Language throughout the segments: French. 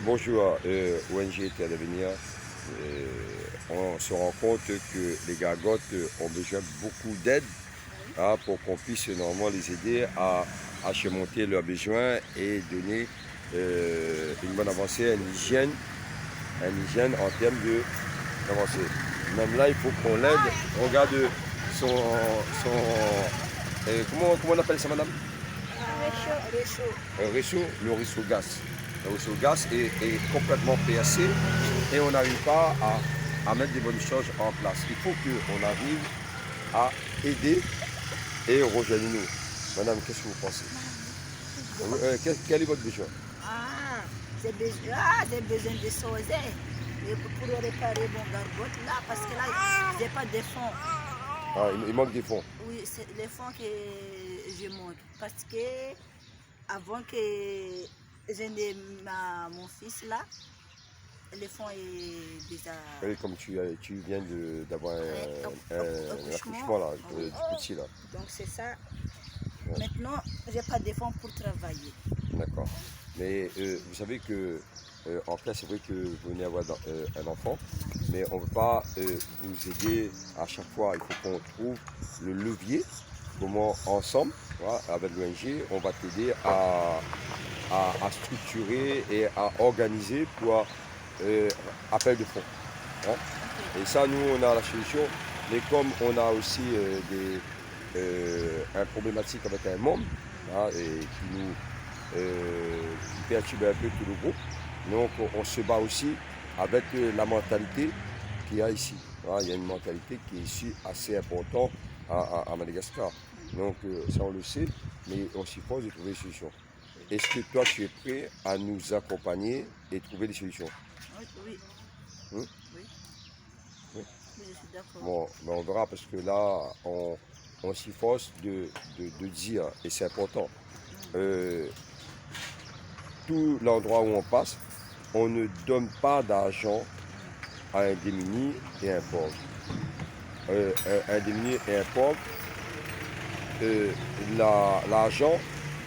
Bonjour, ONG Terre d'avenir. On se rend compte que les gargotes ont besoin de beaucoup d'aide pour qu'on puisse normalement les aider à surmonter leurs besoins et donner une bonne avancée, une hygiène en termes d'avancée. Même là, il faut qu'on l'aide. Regarde comment on appelle ça, madame? Le ruisseau gaz. Le ruisseau gaz est complètement percé et on n'arrive pas à mettre des bonnes choses en place. Il faut qu'on arrive à aider et rejoignez-nous. Madame, qu'est-ce que vous pensez? Quel est votre besoin? J'ai besoin de sauzer pour réparer mon gargote là, parce que là, j'ai pas de fonds. Il manque des fonds. Oui, c'est les fonds que je manque. Parce que avant que je n'ai mon fils là, les fonds est déjà. Oui, comme tu viens d'avoir un accouchement là, Oui. du petit là. Donc c'est ça. Maintenant, j'ai pas de fonds pour travailler. D'accord. Mais vous savez que en classe, c'est vrai que vous venez avoir un enfant, mais on ne peut pas vous aider à chaque fois. Il faut qu'on trouve le levier, comment ensemble, voilà, avec l'ONG, on va t'aider à structurer et à organiser pour appel de fonds. Hein. Et ça, nous, on a la solution. Mais comme on a aussi un problématique avec un membre et qui perturbe un peu tout le groupe, donc on se bat aussi avec la mentalité qu'il y a ici. Il y a une mentalité qui est ici assez importante à Madagascar. Donc ça on le sait, mais on s'y force de trouver des solutions. Est-ce que toi tu es prêt à nous accompagner et trouver des solutions? Oui. Hum? Oui. Oui. Je suis d'accord. Bon, ben on verra parce que là on s'y force de dire, et c'est important, tout l'endroit où on passe, on ne donne pas d'argent à un démuni et un pauvre. Un démuni et un pauvre, l'argent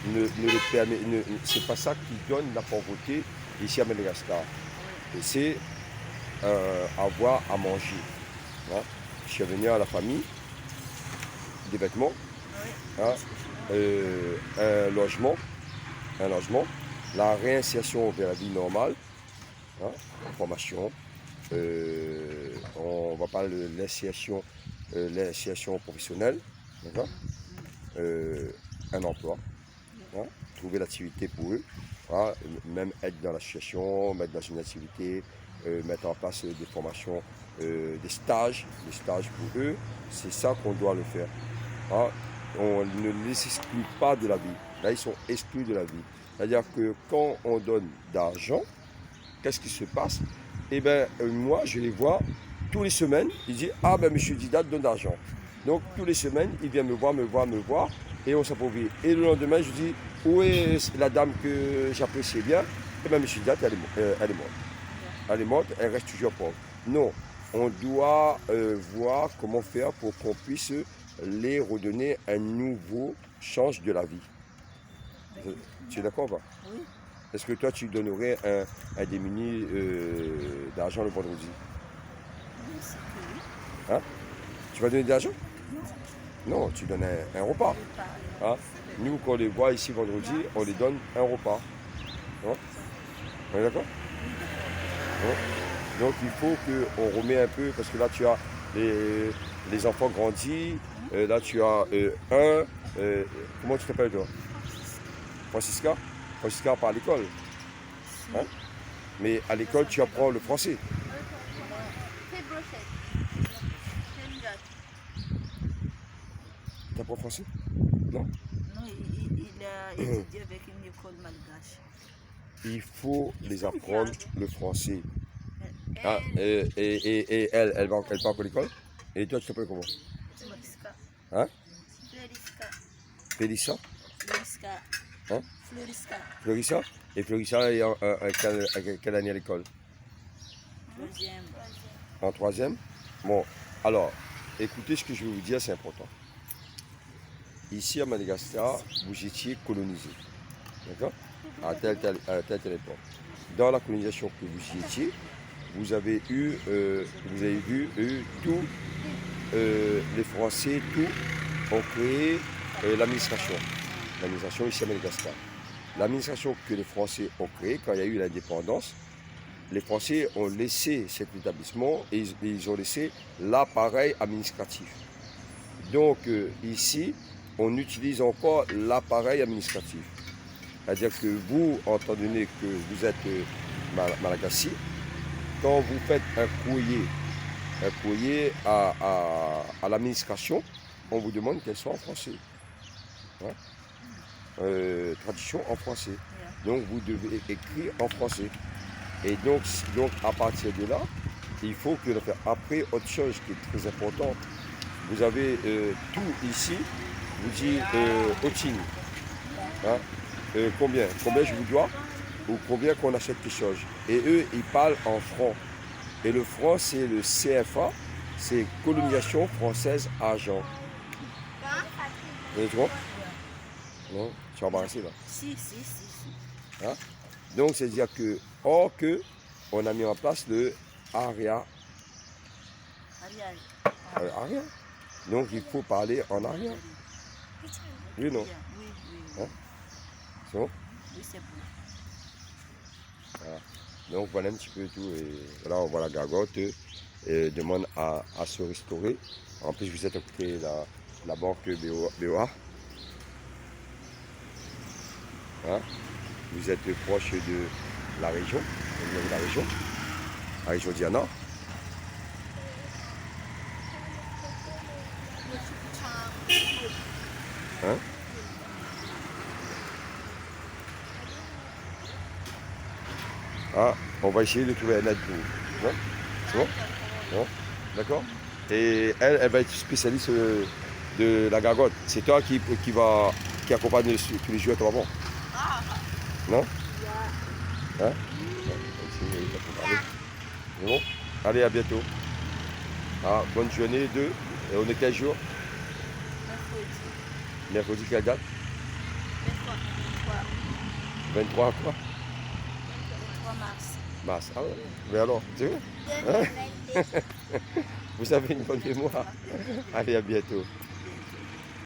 ne le permet, c'est pas ça qui donne la pauvreté ici à Madagascar. C'est avoir à manger. Hein. Subvenir à la famille, des vêtements, hein, un logement, la réinsertion vers la vie normale, hein, la formation, on va parler de l'insertion professionnelle, un emploi, hein, trouver l'activité pour eux, hein, même être dans l'association, mettre dans une activité, mettre en place des formations, des stages pour eux, c'est ça qu'on doit le faire. Hein. On ne les exclut pas de la vie. Là, ils sont exclus de la vie. C'est-à-dire que quand on donne d'argent, qu'est-ce qui se passe? Eh bien, moi, je les vois tous les semaines. Ils disent, ah ben, monsieur Didat donne d'argent. Donc, tous les semaines, il vient me voir, et on s'appauvrit. Et le lendemain, je dis, où est la dame que j'appréciais bien? Eh bien, monsieur Didat, elle est morte. Elle est morte, elle reste toujours pauvre. Non, on doit voir comment faire pour qu'on puisse les redonner un nouveau change de la vie. Tu es d'accord ou pas? Oui. Est-ce que toi, tu donnerais un démuni d'argent le vendredi? Oui, c'est que oui. Hein? Tu vas donner de l'argent? Non, tu donnes un repas. Hein? Nous, quand on les voit ici vendredi, on les donne un repas. Hein? On est d'accord? Hein? Donc, il faut qu'on remet un peu, parce que là, tu as les enfants grandis. Là, tu as comment tu t'appelles toi? Francisca? Francisca part à l'école. Hein? Mais à l'école, tu apprends le français. Tu apprends français? Non? Non, il a étudié avec une école malgache. Il faut les apprendre le français. Ah, et elle part à l'école? Et toi, tu t'appelles comment? Floriska. Hein? Floriska. Félissa? Floriska. Hein? Floriska. Florissa? Et Florissa est en quelle année à l'école? Deuxième. En troisième? Bon, alors, écoutez ce que je vais vous dire, c'est important. Ici à Madagascar, vous étiez colonisé. D'accord? À telle époque. dans la colonisation que vous y étiez, vous avez vu tous les Français, tous ont créé l'administration ici à Madagascar. L'administration que les Français ont créée quand il y a eu l'indépendance, les Français ont laissé cet établissement et ils ont laissé l'appareil administratif. Donc ici, on utilise encore l'appareil administratif. C'est-à-dire que vous, étant donné que vous êtes Malagasy, quand vous faites un courrier à l'administration, on vous demande qu'elle soit en français. Hein? Traduction en français. Donc vous devez écrire en français. Et donc à partir de là, il faut que après, autre chose qui est très importante, vous avez tout ici, vous dites Oting. Hein? Combien je vous dois ou combien qu'on achète quelque chose. Et eux, ils parlent en francs. Et le franc, c'est le CFA, c'est colonisation française argent. Tu vois? Non, tu es embarrassé là. Si. Hein? Donc, c'est-à-dire que, on a mis en place le aria. Aria. Donc, il faut parler en aria. Oui, non? Oui. Hein? C'est bon? Oui, c'est bon. Voilà. Donc, voilà un petit peu tout. Et là, on voit la gargote. Demande à se restaurer. En plus, vous êtes à côté de la banque BOA. Hein? Vous êtes proche de la région, la région Diana. Hein? Ah, on va essayer de trouver un aide pour vous. Hein? C'est bon? Bon, d'accord? Et elle va être spécialiste de la gargote. C'est toi qui accompagne tous les joueurs avant. Non? Hein? C'est bon? Allez, à bientôt. Ah, bonne journée de. Et on est quel jour? Mercredi, quelle date? 23 quoi? 23 mars. Mars. Ah ouais. Mais alors, tu veux? Hein? Vous avez une bonne mémoire. Allez, à bientôt.